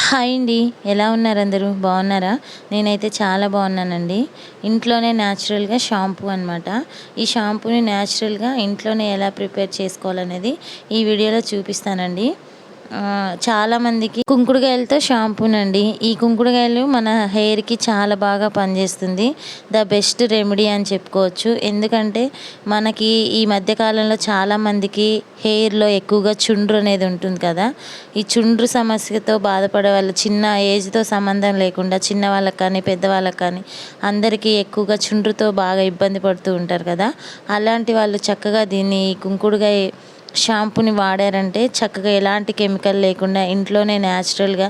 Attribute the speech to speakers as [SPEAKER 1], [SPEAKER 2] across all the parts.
[SPEAKER 1] Hi అండి. ఎలా ఉన్నారు అందరూ? బాగున్నారా? నేనైతే చాలా బాగున్నానండి. ఇంట్లోనే న్యాచురల్గా షాంపూ అనమాట. ఈ షాంపూని న్యాచురల్గా ఇంట్లోనే ఎలా ప్రిపేర్ చేసుకోవాలనేది ఈ వీడియోలో చూపిస్తానండి. చాలామందికి కుంకుడుకాయలతో షాంపూనండి. ఈ కుంకుడుకాయలు మన హెయిర్కి చాలా బాగా పనిచేస్తుంది. ద బెస్ట్ రెమెడీ అని చెప్పుకోవచ్చు. ఎందుకంటే మనకి ఈ మధ్యకాలంలో చాలామందికి హెయిర్లో ఎక్కువగా చుండ్రు అనేది ఉంటుంది కదా. ఈ చుండ్రు సమస్యతో బాధపడే వాళ్ళు చిన్న ఏజ్తో సంబంధం లేకుండా చిన్నవాళ్ళకి కానీ పెద్దవాళ్ళకి కానీ అందరికీ ఎక్కువగా చుండ్రుతో బాగా ఇబ్బంది పడుతూ ఉంటారు కదా. అలాంటి వాళ్ళు చక్కగా దీన్ని కుంకుడుకాయ షాంపూని వాడారంటే చక్కగా ఎలాంటి కెమికల్ లేకుండా ఇంట్లోనే న్యాచురల్గా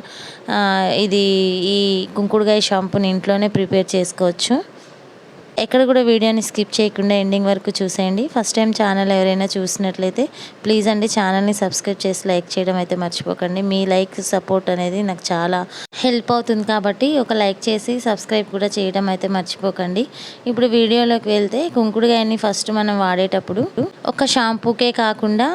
[SPEAKER 1] ఇది ఈ కుంకుడుకాయ షాంపూని ఇంట్లోనే ప్రిపేర్ చేసుకోవచ్చు. ఎక్కడ కూడా వీడియోని స్కిప్ చేయకుండా ఎండింగ్ వరకు చూసేయండి. ఫస్ట్ టైం ఛానల్ ఎవరైనా చూసినట్లయితే ప్లీజ్ అండి ఛానల్ని సబ్స్క్రైబ్ చేసి లైక్ చేయడం అయితే మర్చిపోకండి. మీ లైక్ సపోర్ట్ అనేది నాకు చాలా హెల్ప్ అవుతుంది కాబట్టి ఒక లైక్ చేసి సబ్స్క్రైబ్ కూడా చేయడం అయితే మర్చిపోకండి. ఇప్పుడు వీడియోలోకి వెళ్తే కుంకుడుకాయని ఫస్ట్ మనం వాడేటప్పుడు ఒక షాంపూకే కాకుండా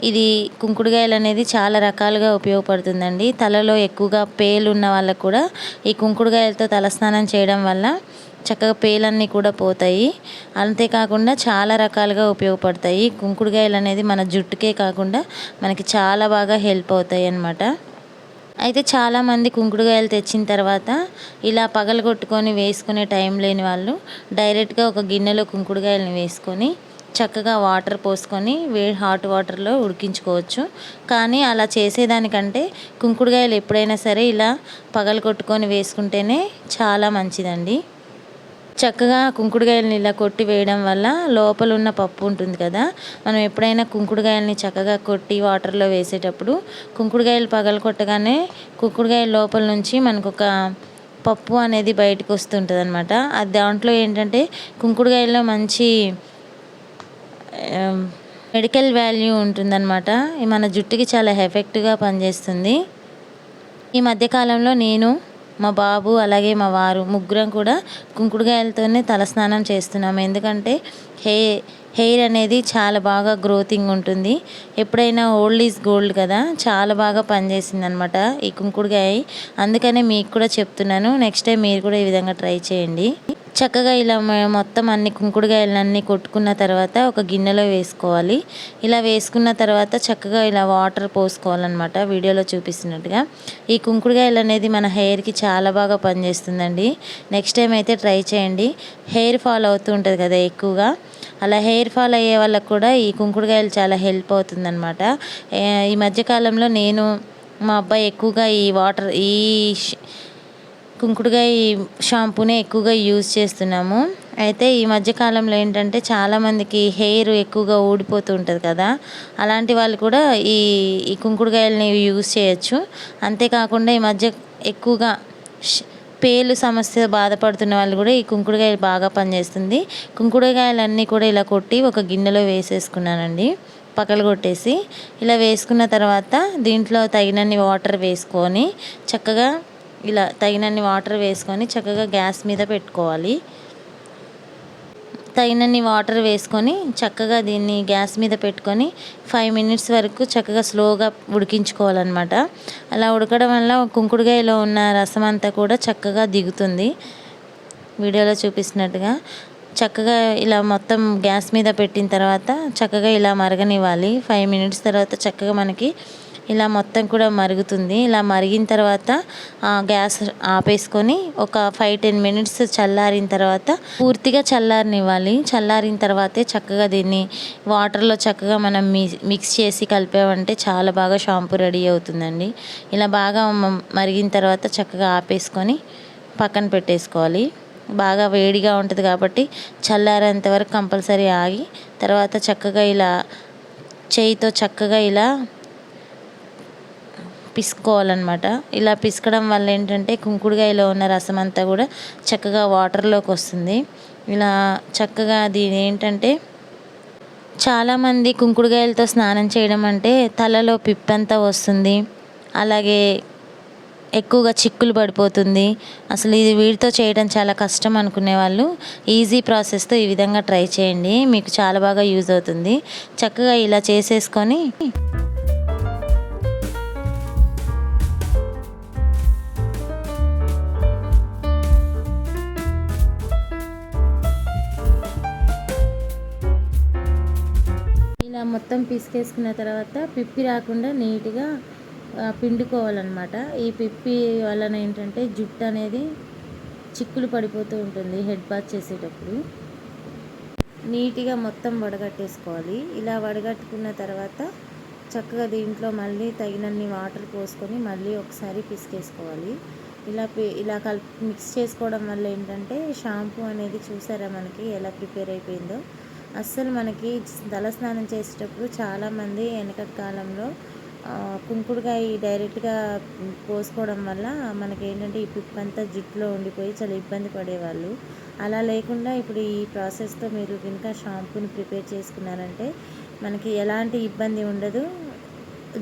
[SPEAKER 1] ఇది కుంకుడుకాయలు అనేది చాలా రకాలుగా ఉపయోగపడుతుందండి. తలలో ఎక్కువగా పేలు ఉన్న వాళ్ళకు కూడా ఈ కుంకుడుకాయలతో తలస్నానం చేయడం వల్ల చక్కగా పేలన్నీ కూడా పోతాయి. అంతేకాకుండా చాలా రకాలుగా ఉపయోగపడతాయి. కుంకుడుకాయలు అనేది మన జుట్టుకే కాకుండా మనకి చాలా బాగా హెల్ప్ అవుతాయి అన్నమాట. అయితే చాలామంది కుంకుడుకాయలు తెచ్చిన తర్వాత ఇలా పగలగొట్టుకొని వేసుకునే టైం లేని వాళ్ళు డైరెక్ట్గా ఒక గిన్నెలో కుంకుడుకాయలను వేసుకొని చక్కగా వాటర్ పోసుకొని హాట్ వాటర్లో ఉడికించుకోవచ్చు. కానీ అలా చేసేదానికంటే కుంకుడుకాయలు ఎప్పుడైనా సరే ఇలా పగలగొట్టుకొని వేసుకుంటేనే చాలా మంచిదండి. చక్కగా కుంకుడుకాయలని ఇలా కొట్టి వేయడం వల్ల లోపల ఉన్న పప్పు ఉంటుంది కదా, మనం ఎప్పుడైనా కుంకుడుకాయలని చక్కగా కొట్టి వాటర్లో వేసేటప్పుడు కుంకుడుకాయలు పగల కొట్టగానే కుంకుడుకాయల లోపల నుంచి మనకు ఒక పప్పు అనేది బయటకు వస్తుంటుంది అనమాట. అది దాంట్లో ఏంటంటే కుంకుడుకాయల్లో మంచి మెడికల్ వాల్యూ ఉంటుందన్నమాట. మన జుట్టుకి చాలా ఎఫెక్ట్గా పనిచేస్తుంది. ఈ మధ్యకాలంలో నేను, మా బాబు అలాగే మా వారు ముగ్గురం కూడా కుంకుడుకాయలతోనే తలస్నానం చేస్తున్నాము. ఎందుకంటే హెయిర్ అనేది చాలా బాగా గ్రోతింగ్ ఉంటుంది. ఎప్పుడైనా ఓల్డ్ ఈజ్ గోల్డ్ కదా, చాలా బాగా పనిచేసింది అనమాట ఈ కుంకుడుకాయ. అందుకనే మీకు కూడా చెప్తున్నాను, నెక్స్ట్ టైం మీరు కూడా ఈ విధంగా ట్రై చేయండి. చక్కగా ఇలా మొత్తం అన్ని కుంకుడుకాయలన్నీ కొట్టుకున్న తర్వాత ఒక గిన్నెలో వేసుకోవాలి. ఇలా వేసుకున్న తర్వాత చక్కగా ఇలా వాటర్ పోసుకోవాలన్నమాట వీడియోలో చూపిస్తున్నట్టుగా. ఈ కుంకుడుకాయలు అనేది మన హెయిర్కి చాలా బాగా పనిచేస్తుందండి. నెక్స్ట్ టైం అయితే ట్రై చేయండి. హెయిర్ ఫాల్ అవుతూ ఉంటుంది కదా ఎక్కువగా, అలా హెయిర్ ఫాల్ అయ్యే వాళ్ళకు కూడా ఈ కుంకుడుకాయలు చాలా హెల్ప్ అవుతుందన్నమాట. ఈ మధ్యకాలంలో నేను, మా అబ్బాయి ఎక్కువగా ఈ కుంకుడుకాయ షాంపూనే ఎక్కువగా యూజ్ చేస్తున్నాము. అయితే ఈ మధ్యకాలంలో ఏంటంటే చాలామందికి హెయిర్ ఎక్కువగా ఊడిపోతూ ఉంటుంది కదా, అలాంటి వాళ్ళు కూడా ఈ కుంకుడుకాయలని యూజ్ చేయొచ్చు. అంతేకాకుండా ఈ మధ్య ఎక్కువగా పేలు సమస్య బాధపడుతున్న వాళ్ళు కూడా ఈ కుంకుడుకాయలు బాగా పనిచేస్తుంది. కుంకుడుకాయలన్నీ కూడా ఇలా కొట్టి ఒక గిన్నెలో వేసేసుకున్నానండి, పగలగొట్టేసి. ఇలా వేసుకున్న తర్వాత దీంట్లో తగినన్ని వాటర్ వేసుకొని చక్కగా ఇలా తగినన్ని వాటర్ వేసుకొని చక్కగా గ్యాస్ మీద పెట్టుకోవాలి. తగినన్ని వాటర్ వేసుకొని చక్కగా దీన్ని గ్యాస్ మీద పెట్టుకొని 5 మినిట్స్ వరకు చక్కగా స్లోగా ఉడికించుకోవాలన్నమాట. అలా ఉడకడం వల్ల కుంకుడుకాయలో ఉన్న రసం అంతా కూడా చక్కగా దిగుతుంది. వీడియోలో చూపిస్తున్నట్టుగా చక్కగా ఇలా మొత్తం గ్యాస్ మీద పెట్టిన తర్వాత చక్కగా ఇలా మరగనివ్వాలి. 5 మినిట్స్ తర్వాత చక్కగా మనకి ఇలా మొత్తం కూడా మరుగుతుంది. ఇలా మరిగిన తర్వాత గ్యాస్ ఆపేసుకొని ఒక 5-10 మినిట్స్ చల్లారిన తర్వాత పూర్తిగా చల్లారనివ్వాలి. చల్లారిన తర్వాతే చక్కగా దీన్ని వాటర్లో చక్కగా మనం మిక్స్ చేసి కలిపామంటే చాలా బాగా షాంపూ రెడీ అవుతుందండి. ఇలా బాగా మరిగిన తర్వాత చక్కగా ఆపేసుకొని పక్కన పెట్టేసుకోవాలి. బాగా వేడిగా ఉంటుంది కాబట్టి చల్లారేంత వరకు కంపల్సరీ ఆగి తర్వాత చక్కగా ఇలా చేయితో చక్కగా ఇలా పిసుకోవాలన్నమాట. ఇలా పిసకడం వల్ల ఏంటంటే కుంకుడుకాయలో ఉన్న రసం అంతా కూడా చక్కగా వాటర్లోకి వస్తుంది. ఇలా చక్కగా దీని ఏంటంటే చాలామంది కుంకుడుకాయలతో స్నానం చేయడం అంటే తలలో పిప్పంతా వస్తుంది, అలాగే ఎక్కువగా చిక్కులు పడిపోతుంది, అసలు ఇది వీటితో చేయడం చాలా కష్టం అనుకునే వాళ్ళు ఈజీ ప్రాసెస్తో ఈ విధంగా ట్రై చేయండి, మీకు చాలా బాగా యూజ్ అవుతుంది. చక్కగా ఇలా చేసేసుకొని ఇలా మొత్తం పిసికేసుకున్న తర్వాత పిప్పి రాకుండా నీట్గా పిండుకోవాలన్నమాట. ఈ పిప్పి వలన ఏంటంటే జుట్టు అనేది చిక్కులు పడిపోతూ ఉంటుంది హెడ్ బాత్ చేసేటప్పుడు. నీట్గా మొత్తం వడగట్టేసుకోవాలి. ఇలా వడగట్టుకున్న తర్వాత చక్కగా దీంట్లో మళ్ళీ తగినన్ని వాటర్ పోసుకొని మళ్ళీ ఒకసారి పిసికేసుకోవాలి. ఇలా మిక్స్ చేసుకోవడం వల్ల ఏంటంటే షాంపూ అనేది చూసారా మనకి ఎలా ప్రిపేర్ అయిపోయిందో. అస్సలు మనకి తలస్నానం చేసేటప్పుడు చాలామంది వెనకటి కాలంలో కుంకుడుకాయ డైరెక్ట్గా పోసుకోవడం వల్ల మనకి ఏంటంటే ఈ పిప్పంతా జుట్టులో ఉండిపోయి చాలా ఇబ్బంది పడేవాళ్ళు. అలా లేకుండా ఇప్పుడు ఈ ప్రాసెస్తో మీరు కనుక షాంపూని ప్రిపేర్ చేసుకున్నారంటే మనకి ఎలాంటి ఇబ్బంది ఉండదు.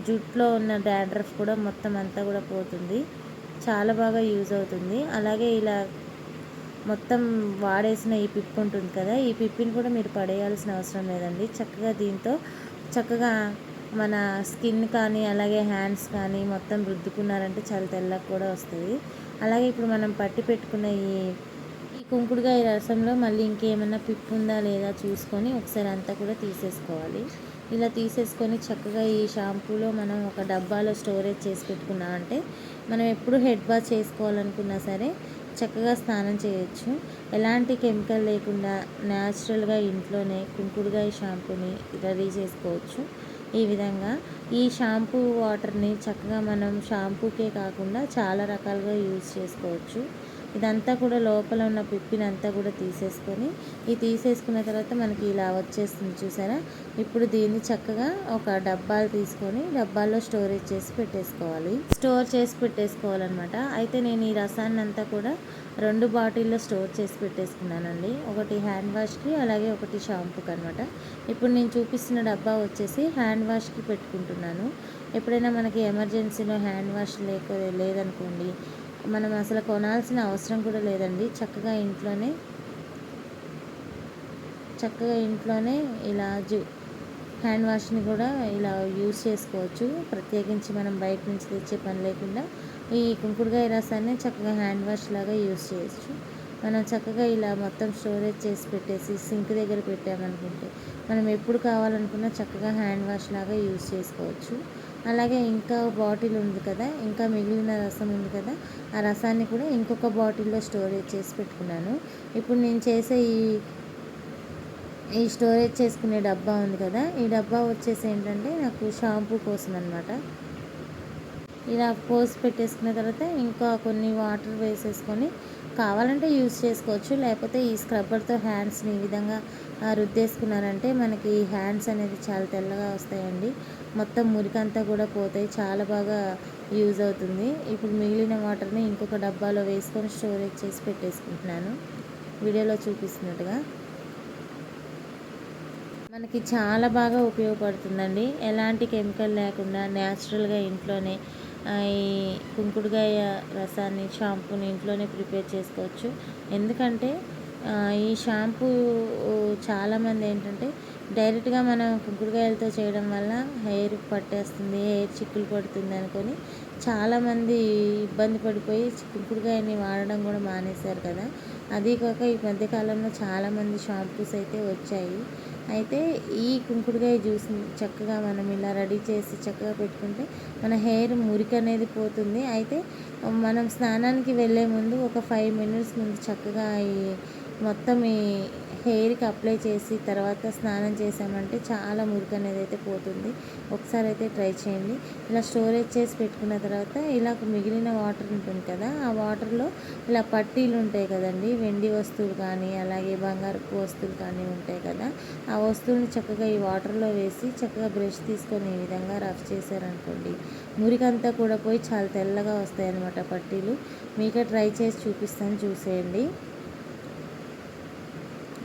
[SPEAKER 1] జుట్టులో ఉన్న డాండ్రఫ్ కూడా మొత్తం అంతా కూడా పోతుంది. చాలా బాగా యూజ్ అవుతుంది. అలాగే ఇలా మొత్తం వాడేసిన ఈ పిప్పి ఉంటుంది కదా, ఈ పిప్పిని కూడా మీరు పడేయాల్సిన అవసరం లేదండి. దీంతో చక్కగా మన స్కిన్ కానీ అలాగే హ్యాండ్స్ కానీ మొత్తం రుద్దుకున్నారంటే చాలా తెల్లగా కూడా వస్తుంది. అలాగే ఇప్పుడు మనం పట్టి పెట్టుకున్న ఈ కుంకుడుకాయ రసంలో మళ్ళీ ఇంకేమైనా పిప్పు ఉందా లేదా చూసుకొని ఒకసారి అంతా కూడా తీసేసుకోవాలి. ఇలా తీసేసుకొని చక్కగా ఈ షాంపూలో మనం ఒక డబ్బాలో స్టోరేజ్ చేసి పెట్టుకున్నామంటే మనం ఎప్పుడు హెడ్ బాత్ చేసుకోవాలనుకున్నా సరే చక్కగా స్నానం చేయొచ్చు. ఎలాంటి కెమికల్ లేకుండా న్యాచురల్గా ఇంట్లోనే కుంకుడుకాయ షాంపూని రెడీ చేసుకోవచ్చు. ఈ విధంగా ఈ షాంపూ వాటర్ని చక్కగా మనం షాంపూకే కాకుండా చాలా రకాలుగా యూజ్ చేసుకోవచ్చు. ఇదంతా కూడా లోపల ఉన్న పిప్పినంతా కూడా తీసేసుకున్న తర్వాత మనకి ఇలా వచ్చేస్తుంది చూసారా. ఇప్పుడు దీన్ని చక్కగా ఒక డబ్బాలు తీసుకొని డబ్బాల్లో స్టోర్ చేసి పెట్టేసుకోవాలన్నమాట. అయితే నేను ఈ రసాన్ని అంతా కూడా 2 బాటిల్లో స్టోర్ చేసి పెట్టేసుకున్నానండి. ఒకటి హ్యాండ్ వాష్కి అలాగే ఒకటి షాంపూకి అనమాట. ఇప్పుడు నేను చూపిస్తున్న డబ్బా వచ్చేసి హ్యాండ్ వాష్కి పెట్టుకుంటున్నాను. ఎప్పుడైనా మనకి ఎమర్జెన్సీలో హ్యాండ్ వాష్ లేదనుకోండి, మనం అసలు కొనాల్సిన అవసరం కూడా లేదండి. చక్కగా ఇంట్లోనే ఇలా హ్యాండ్ వాష్ని కూడా ఇలా యూజ్ చేసుకోవచ్చు. ప్రత్యేకించి మనం బయట నుంచి తెచ్చే పని లేకుండా ఈ కుంకుడుకాయ రసాన్ని చక్కగా హ్యాండ్ వాష్ లాగా యూజ్ చేయొచ్చు. మనం చక్కగా ఇలా మొత్తం స్టోరేజ్ చేసి పెట్టేసి సింక్ దగ్గర పెట్టామనుకుంటే మనం ఎప్పుడు కావాలనుకున్నా చక్కగా హ్యాండ్ వాష్ లాగా యూజ్ చేసుకోవచ్చు. అలాగే ఇంకా బాటిల్ ఉంది కదా, ఇంకా మిగిలిన రసం ఉంది కదా, ఆ రసాన్ని కూడా ఇంకొక బాటిల్లో స్టోరేజ్ చేసి పెట్టుకున్నాను. ఇప్పుడు నేను చేసే ఈ స్టోరేజ్ చేసుకునే డబ్బా ఉంది కదా, ఈ డబ్బా వచ్చేసి ఏంటంటే నాకు షాంపూ కోసం అనమాట. ఇలా పోసి పెట్టేసుకున్న తర్వాత ఇంకా కొన్ని వాటర్ వేసేసుకొని కావాలంటే యూజ్ చేసుకోవచ్చు. లేకపోతే ఈ స్క్రబ్బర్తో హ్యాండ్స్ని ఈ విధంగా రుద్దేసుకున్నారంటే మనకి హ్యాండ్స్ అనేది చాలా తెల్లగా వస్తాయండి. మొత్తం మురికంతా కూడా పోతాయి. చాలా బాగా యూజ్ అవుతుంది. ఇప్పుడు మిగిలిన వాటర్ని ఇంకొక డబ్బాలో వేసుకొని స్టోరేజ్ చేసి పెట్టేసుకుంటున్నాను వీడియోలో చూపిస్తున్నట్టుగా. మనకి చాలా బాగా ఉపయోగపడుతుందండి. ఎలాంటి కెమికల్ లేకుండా న్యాచురల్గా ఇంట్లోనే ఈ కుంకుడుకాయ రసాన్ని షాంపూని ఇంట్లోనే ప్రిపేర్ చేసుకోవచ్చు. ఎందుకంటే ఈ షాంపూ చాలామంది ఏంటంటే డైరెక్ట్గా మనం కుంకుడుకాయలతో చేయడం వల్ల హెయిర్ పట్టేస్తుంది, హెయిర్ చిక్కులు పడుతుంది అనుకొని చాలామంది ఇబ్బంది పడిపోయి కుంకుడుకాయని వాడడం కూడా మానేశారు కదా. అదీ కాక ఈ మధ్యకాలంలో చాలామంది షాంపూస్ అయితే వచ్చాయి. అయితే ఈ కుంకుడుకాయ జ్యూస్ని చక్కగా మనం ఇలా రెడీ చేసి చక్కగా పెట్టుకుంటే మన హెయిర్ మురికి అనేది పోతుంది. అయితే మనం స్నానానికి వెళ్ళే ముందు ఒక 5 మినిట్స్ ముందు చక్కగా మొత్తం ఈ హెయిర్కి అప్లై చేసి తర్వాత స్నానం చేసామంటే చాలా మురికి అనేది అయితే పోతుంది. ఒకసారి అయితే ట్రై చేయండి. ఇలా స్టోరేజ్ చేసి పెట్టుకున్న తర్వాత ఇలా మిగిలిన వాటర్ ఉంటుంది కదా, ఆ వాటర్లో ఇలా పట్టీలు ఉంటాయి కదండి, వెండి వస్తువులు కానీ అలాగే బంగారపు వస్తువులు కానీ ఉంటాయి కదా, ఆ వస్తువుని చక్కగా ఈ వాటర్లో వేసి చక్కగా బ్రష్ తీసుకొని ఈ విధంగా రఫ్ చేశారనుకోండి మురికంతా కూడా పోయి చాలా తెల్లగా వస్తాయి అన్నమాట పట్టీలు. మీకే ట్రై చేసి చూపిస్తాను, చూసేయండి.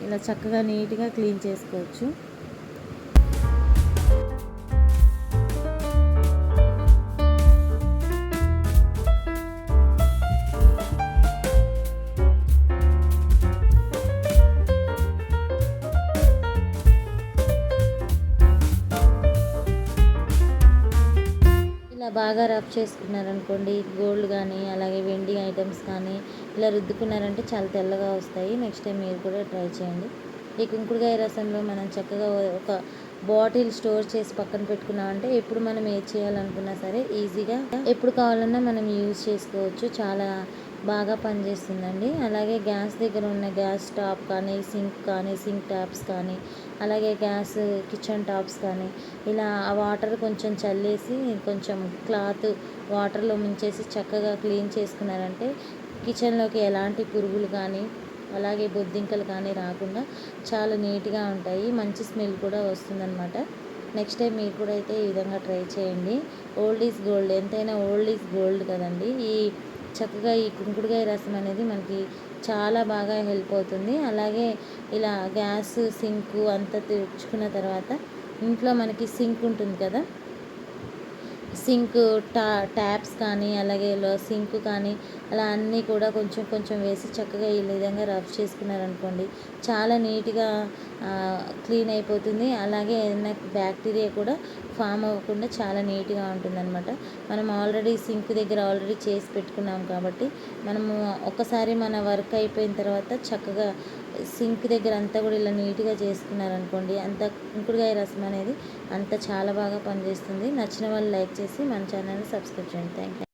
[SPEAKER 1] ఇలా చక్కగా నీట్గా క్లీన్ చేసుకోవచ్చు. ఇలా బాగా రబ్ చేసుకున్నారనుకోండి గోల్డ్ కానీ అలాగే వెండి ఐటమ్స్ కానీ ఇలా రుద్దుకున్నారంటే చాలా తెల్లగా వస్తాయి. నెక్స్ట్ టైం మీరు కూడా ట్రై చేయండి. ఈ కుంకుడుకాయ రసంలో మనం చక్కగా ఒక బాటిల్ స్టోర్ చేసి పక్కన పెట్టుకున్నామంటే ఎప్పుడు మనం ఏది చేయాలనుకున్నా సరే ఈజీగా ఎప్పుడు కావాలన్నా మనం యూజ్ చేసుకోవచ్చు. చాలా బాగా పనిచేస్తుందండి. అలాగే గ్యాస్ దగ్గర ఉన్న గ్యాస్ స్టాప్ కానీ, సింక్ ట్యాప్స్ కానీ, అలాగే గ్యాస్ కిచెన్ టాప్స్ కానీ ఇలా ఆ వాటర్ కొంచెం చల్లేసి కొంచెం క్లాత్ వాటర్లో ముంచేసి చక్కగా క్లీన్ చేసుకున్నారంటే కిచెన్లోకి ఎలాంటి పురుగులు కానీ అలాగే బొద్దింకలు కానీ రాకుండా చాలా నీట్గా ఉంటాయి. మంచి స్మెల్ కూడా వస్తుందన్నమాట. నెక్స్ట్ టైం మీరు కూడా అయితే ఈ విధంగా ట్రై చేయండి. ఓల్డ్ ఈజ్ గోల్డ్, ఎంతైనా ఓల్డ్ ఈజ్ గోల్డ్ కదండి. చక్కగా ఈ కుంకుడుకాయ రసం అనేది మనకి చాలా బాగా హెల్ప్ అవుతుంది. అలాగే ఇలా గ్యాస్ సింకు అంతా తెచ్చుకున్న తర్వాత ఇంట్లో మనకి సింక్ ఉంటుంది కదా, సింక్ ట్యాప్స్ కానీ అలాగే సింక్ కానీ అలా అన్నీ కూడా కొంచెం కొంచెం వేసి చక్కగా ఈ విధంగా రబ్ చేసుకున్నారనుకోండి చాలా నీట్గా క్లీన్ అయిపోతుంది. అలాగే ఏదైనా బ్యాక్టీరియా కూడా ఫామ్ అవ్వకుండా చాలా నీట్గా ఉంటుందన్నమాట. మనం ఆల్రెడీ సింక్ దగ్గర ఆల్రెడీ చేసి పెట్టుకున్నాం కాబట్టి మనము ఒకసారి మన వర్క్ అయిపోయిన తర్వాత చక్కగా సింక్ దగ్గర అంతా కూడా ఇలా నీట్గా చేసుకున్నారనుకోండి అంత కుంకుడుకాయ రసం అనేది అంత చాలా బాగా పనిచేస్తుంది. నచ్చిన వాళ్ళు లైక్ చేసి మన ఛానల్ని సబ్స్క్రైబ్ చేయండి. Thank you.